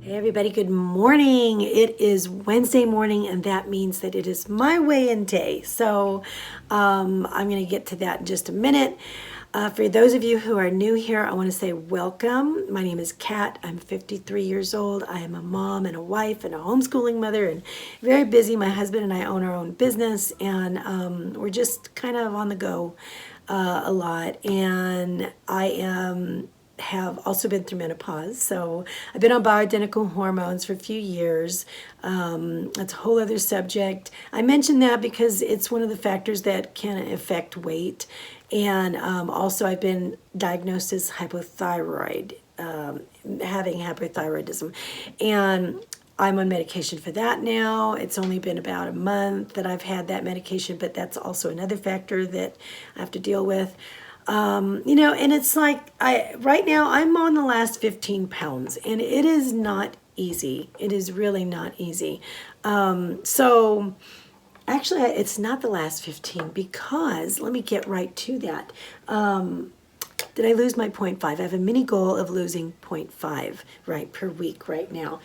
Hey everybody, good morning. It is Wednesday morning and that means that it is my weigh-in day. So I'm going to get to that in just a minute. For those of you who are new here, I want to say welcome. My name is Kat. I'm 53 years old. I am a mom and a wife and a homeschooling mother and very busy. My husband and I own our own business and we're just kind of on the go a lot. And I have also been through menopause. So I've been on bioidentical hormones for a few years. That's a whole other subject. I mention that because it's one of the factors that can affect weight. And also I've been diagnosed as hypothyroid, having hypothyroidism. And I'm on medication for that now. It's only been about a month that I've had that medication, but that's also another factor that I have to deal with. And it's like right now I'm on the last 15 pounds and it is not easy. It is really not easy. So actually it's not the last 15 because let me get right to that. Did I lose my 0.5? I have a mini goal of losing 0.5 right per week right now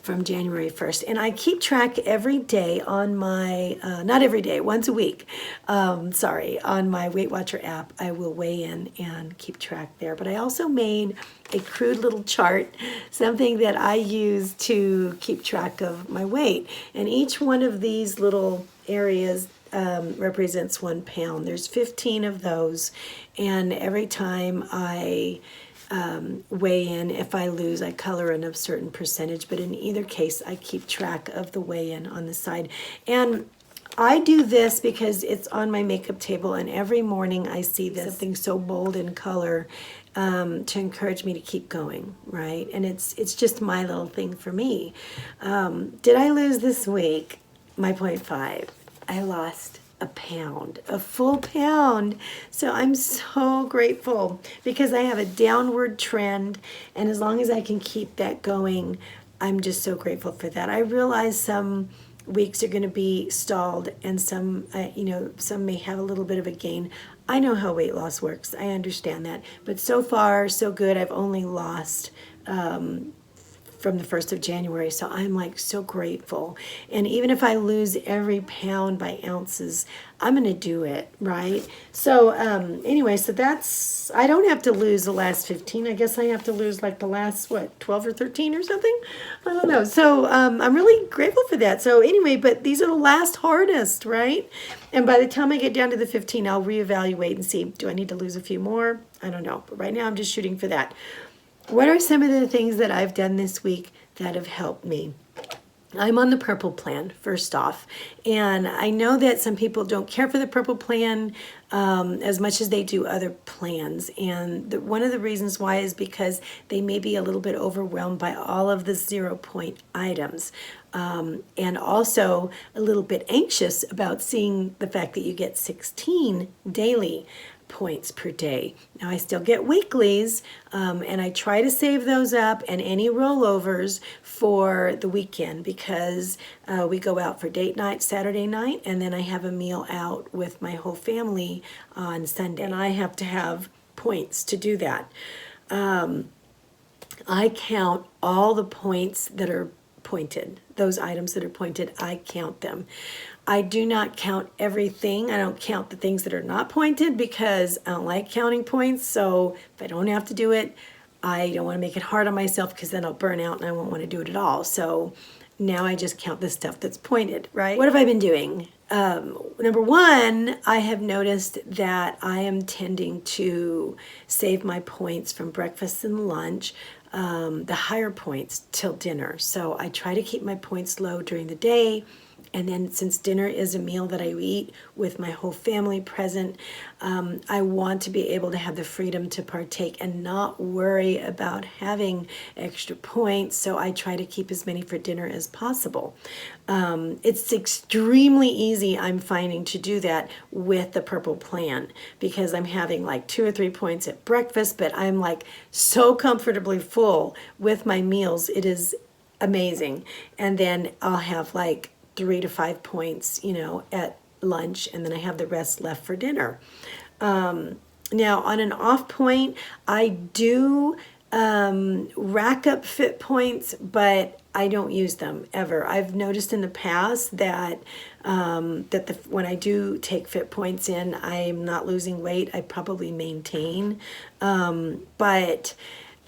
from January 1st. And I keep track every day on my, not every day, once a week, on my Weight Watcher app. I will weigh in and keep track there. But I also made a crude little chart, something that I use to keep track of my weight. And each one of these little areas represents 1 pound. There's 15 of those, and every time I weigh in, if I lose, I color in a certain percentage, but in either case, I keep track of the weigh-in on the side. And I do this because it's on my makeup table, and every morning I see this, something so bold in color to encourage me to keep going, right? And it's just my little thing for me. Did I lose this week my 0.5? I lost a pound, a full pound. So I'm so grateful because I have a downward trend. And as long as I can keep that going, I'm just so grateful for that. I realize some weeks are going to be stalled and some may have a little bit of a gain. I know how weight loss works. I understand that. But so far, so good. I've only lost from the 1st of January. So I'm like so grateful. And even if I lose every pound by ounces, I'm going to do it, right? So anyway, so that's, I don't have to lose the last 15. I guess I have to lose like the last, 12 or 13 or something? I don't know. So I'm really grateful for that. So anyway, but these are the last hardest, right? And by the time I get down to the 15, I'll reevaluate and see, do I need to lose a few more? I don't know. But right now I'm just shooting for that. What are some of the things that I've done this week that have helped me? I'm on the purple plan, first off, and I know that some people don't care for the purple plan as much as they do other plans, and one of the reasons why is because they may be a little bit overwhelmed by all of the 0-point items, and also a little bit anxious about seeing the fact that you get 16 daily points per day. Now I still get weeklies and I try to save those up and any rollovers for the weekend because we go out for date night Saturday night and then I have a meal out with my whole family on Sunday and I have to have points to do that. I count all the points that are pointed. Those items that are pointed, I count them. I do not count everything. I don't count the things that are not pointed because I don't like counting points. So if I don't have to do it, I don't want to make it hard on myself because then I'll burn out and I won't want to do it at all. So now I just count the stuff that's pointed, right? What have I been doing? Number one, I have noticed that I am tending to save my points from breakfast and lunch, the higher points till dinner. So I try to keep my points low during the day. And then since dinner is a meal that I eat with my whole family present, I want to be able to have the freedom to partake and not worry about having extra points. So I try to keep as many for dinner as possible. It's extremely easy, I'm finding, to do that with the purple plan because I'm having like 2 or 3 points at breakfast, but I'm like so comfortably full with my meals. It is amazing. And then I'll have like 3 to 5 points, at lunch, and then I have the rest left for dinner. Now, on an off point, I do rack up fit points, but I don't use them ever. I've noticed in the past that when I do take fit points in, I'm not losing weight. I probably maintain. But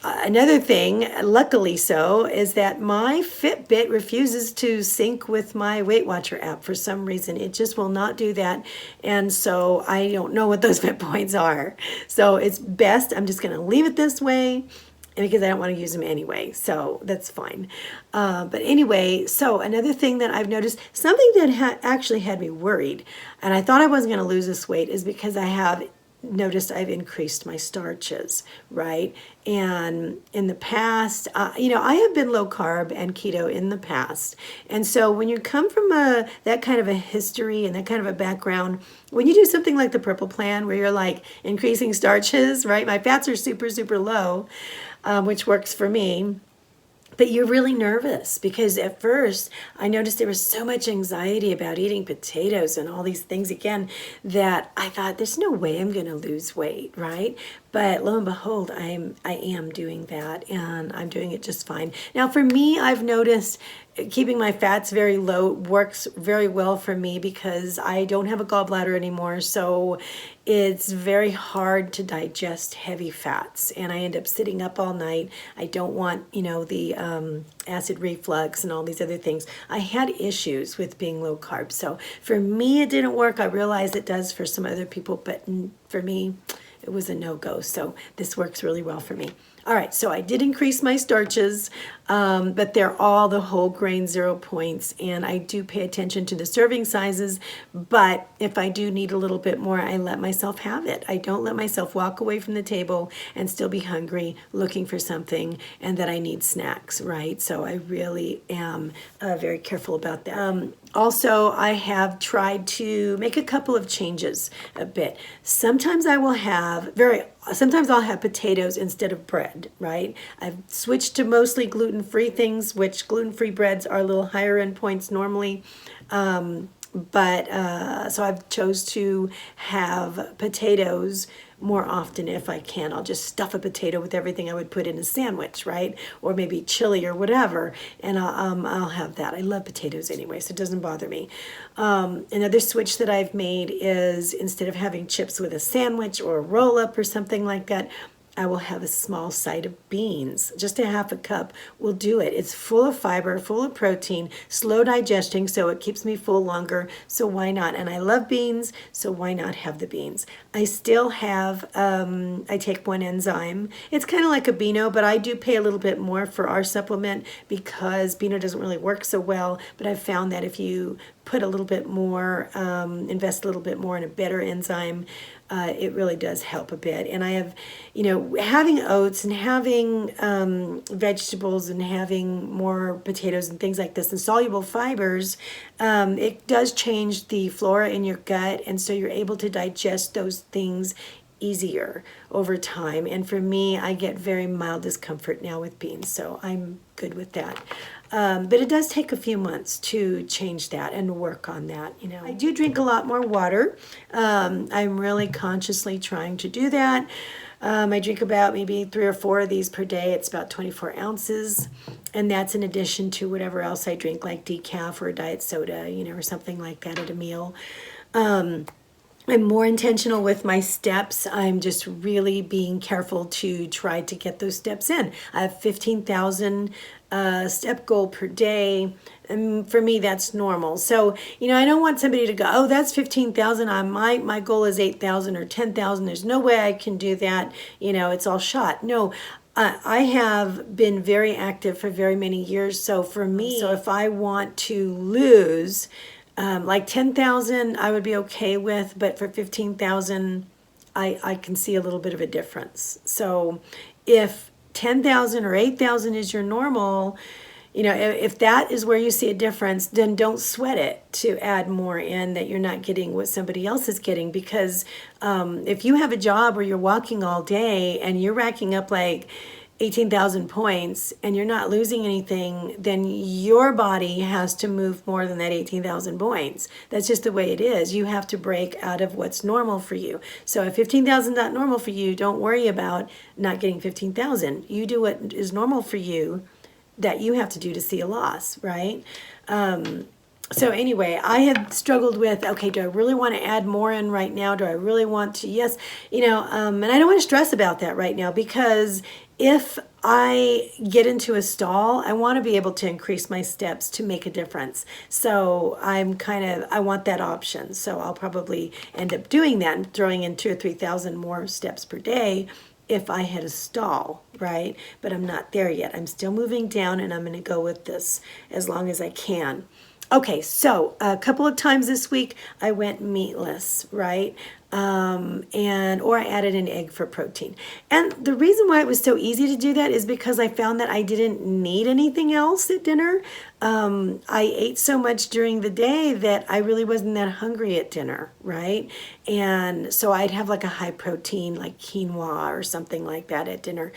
another thing, luckily so, is that my Fitbit refuses to sync with my Weight Watcher app for some reason. It just will not do that. And so I don't know what those fit points are. So it's best, I'm just going to leave it this way because I don't want to use them anyway. So that's fine. But anyway, so another thing that I've noticed, something that actually had me worried, and I thought I wasn't going to lose this weight, is because I have noticed I've increased my starches, right? And in the past, I have been low carb and keto in the past. And so when you come from that kind of a history and that kind of a background, when you do something like the Purple Plan, where you're like increasing starches, right? My fats are super, super low, which works for me. But you're really nervous because at first I noticed there was so much anxiety about eating potatoes and all these things again that I thought there's no way I'm going to lose weight, right? But lo and behold, I am doing that, and I'm doing it just fine. Now for me, I've noticed keeping my fats very low works very well for me because I don't have a gallbladder anymore, so it's very hard to digest heavy fats, and I end up sitting up all night. I don't want, the acid reflux and all these other things. I had issues with being low carb, so for me it didn't work. I realize it does for some other people, but for me it was a no-go. So this works really well for me. All right, so I did increase my starches, but they're all the whole grain 0 points, and I do pay attention to the serving sizes, but if I do need a little bit more, I let myself have it. I don't let myself walk away from the table and still be hungry, looking for something, and that I need snacks, right? So I really am very careful about that. Also, I have tried to make a couple of changes a bit. Sometimes I'll have potatoes instead of bread, right? I've switched to mostly gluten-free things, which gluten-free breads are a little higher in points normally. So I've chose to have potatoes more often if I can. I'll just stuff a potato with everything I would put in a sandwich, right? Or maybe chili or whatever, and I'll have that. I love potatoes anyway, so it doesn't bother me. Another switch that I've made is instead of having chips with a sandwich or a roll-up or something like that, I will have a small side of beans. Just a half a cup will do it. It's full of fiber, full of protein, slow digesting, so it keeps me full longer, so why not? And I love beans, so why not have the beans? I still have, I take one enzyme. It's kind of like a Beano, but I do pay a little bit more for our supplement because Beano doesn't really work so well, but I've found that if you put a little bit more, invest a little bit more in a better enzyme, it really does help a bit. And I have, having oats and having vegetables and having more potatoes and things like this and soluble fibers, it does change the flora in your gut, and so you're able to digest those things easier over time. And for me, I get very mild discomfort now with beans, so I'm good with that. But it does take a few months to change that and work on that. I do drink a lot more water. I'm really consciously trying to do that. I drink about maybe 3 or 4 of these per day. It's about 24 ounces. And that's in addition to whatever else I drink, like decaf or diet soda, or something like that at a meal. I'm more intentional with my steps. I'm just really being careful to try to get those steps in. I have 15,000 step goal per day. And for me, that's normal. So, I don't want somebody to go, oh, that's 15,000. My goal is 8,000 or 10,000. There's no way I can do that. It's all shot. No, I have been very active for very many years. So for me, if I want to lose, like 10,000 I would be okay with, but for 15,000 I can see a little bit of a difference. So if 10,000 or 8,000 is your normal, if that is where you see a difference, then don't sweat it to add more in that you're not getting what somebody else is getting. Because if you have a job where you're walking all day and you're racking up like 18,000 points and you're not losing anything, then your body has to move more than that 18,000 points. That's just the way it is. You have to break out of what's normal for you. So if 15,000 is not normal for you, don't worry about not getting 15,000. You do what is normal for you that you have to do to see a loss, right? So anyway, I had struggled with, okay, do I really want to add more in right now? Do I really want to? Yes, and I don't want to stress about that right now, because if I get into a stall, I want to be able to increase my steps to make a difference. So I want that option. So I'll probably end up doing that and throwing in 2,000 or 3,000 more steps per day if I hit a stall, right? But I'm not there yet. I'm still moving down, and I'm going to go with this as long as I can. Okay, so a couple of times this week I went meatless, right? Or I added an egg for protein. And the reason why it was so easy to do that is because I found that I didn't need anything else at dinner. I ate so much during the day that I really wasn't that hungry at dinner, right? And so I'd have like a high protein, like quinoa or something like that at dinner,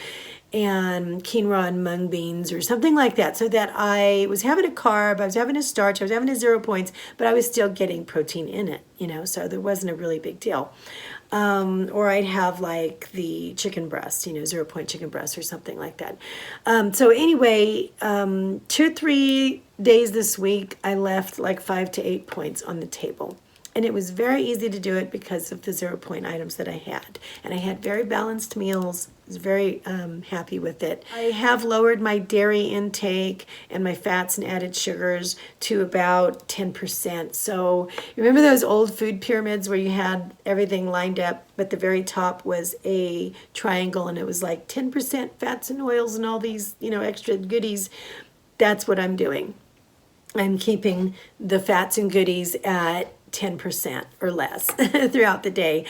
and quinoa and mung beans or something like that, so that I was having a carb, I was having a starch, I was having a 0 points, but I was still getting protein in it, so there wasn't a really big deal. Or I'd have like the chicken breast, 0 point chicken breast or something like that. So anyway, 2 or 3 days this week, I left like 5 to 8 points on the table. And it was very easy to do it because of the 0 point items that I had. And I had very balanced meals. I was very happy with it. I have lowered my dairy intake and my fats and added sugars to about 10%. So remember those old food pyramids where you had everything lined up, but the very top was a triangle and it was like 10% fats and oils and all these, extra goodies? That's what I'm doing. I'm keeping the fats and goodies at 10% or less throughout the day.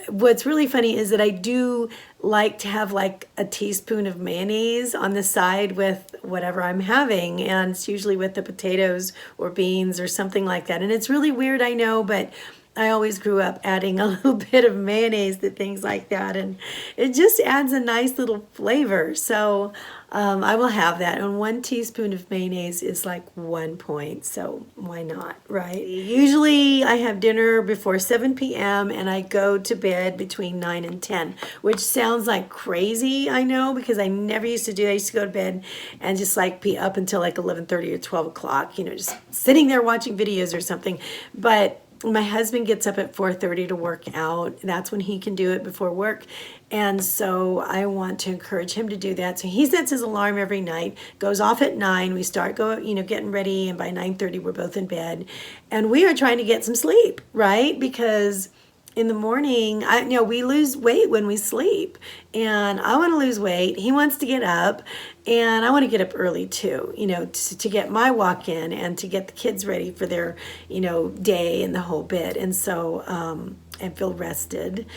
What's really funny is that I do like to have like a teaspoon of mayonnaise on the side with whatever I'm having, and it's usually with the potatoes or beans or something like that. And it's really weird, I know, but I always grew up adding a little bit of mayonnaise to things like that, and it just adds a nice little flavor. So I will have that. And 1 teaspoon of mayonnaise is like 1 point, so why not, right? Usually I have dinner before 7 p.m. and I go to bed between 9 and 10, which sounds like crazy, I know, because I never used to do that. I used to go to bed and just like be up until like 11:30 or 12 o'clock, just sitting there watching videos or something. But my husband gets up at 4:30 to work out. That's when he can do it before work. And so I want to encourage him to do that. So he sets his alarm every night, goes off at 9. We start getting ready, and by 9:30 we're both in bed. And we are trying to get some sleep, right? Because in the morning, we lose weight when we sleep, and I want to lose weight. He wants to get up, and I want to get up early too, to get my walk in and to get the kids ready for their, day and the whole bit. And so I feel rested.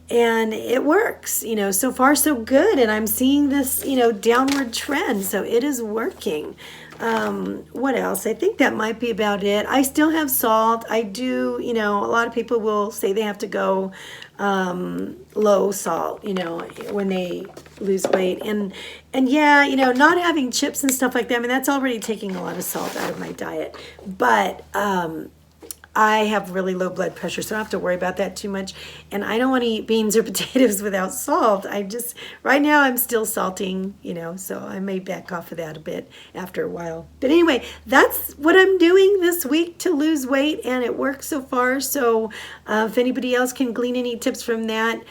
And it works, so far so good. And I'm seeing this, downward trend. So it is working. What else? I think that might be about it. I still have salt. I do, a lot of people will say they have to go low salt, when they lose weight. And yeah, not having chips and stuff like that, I mean, that's already taking a lot of salt out of my diet. But I have really low blood pressure, so I don't have to worry about that too much. And I don't want to eat beans or potatoes without salt. Right now I'm still salting, so I may back off of that a bit after a while. But anyway, that's what I'm doing this week to lose weight, and it works so far. So if anybody else can glean any tips from that,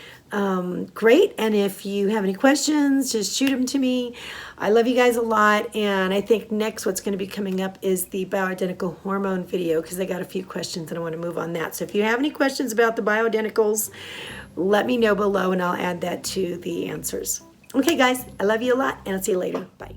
great. And if you have any questions, just shoot them to me. I love you guys a lot. And I think next what's going to be coming up is the bioidentical hormone video, because I got a few questions and I want to move on that. So if you have any questions about the bioidenticals, let me know below and I'll add that to the answers. Okay, guys, I love you a lot, and I'll see you later. Bye.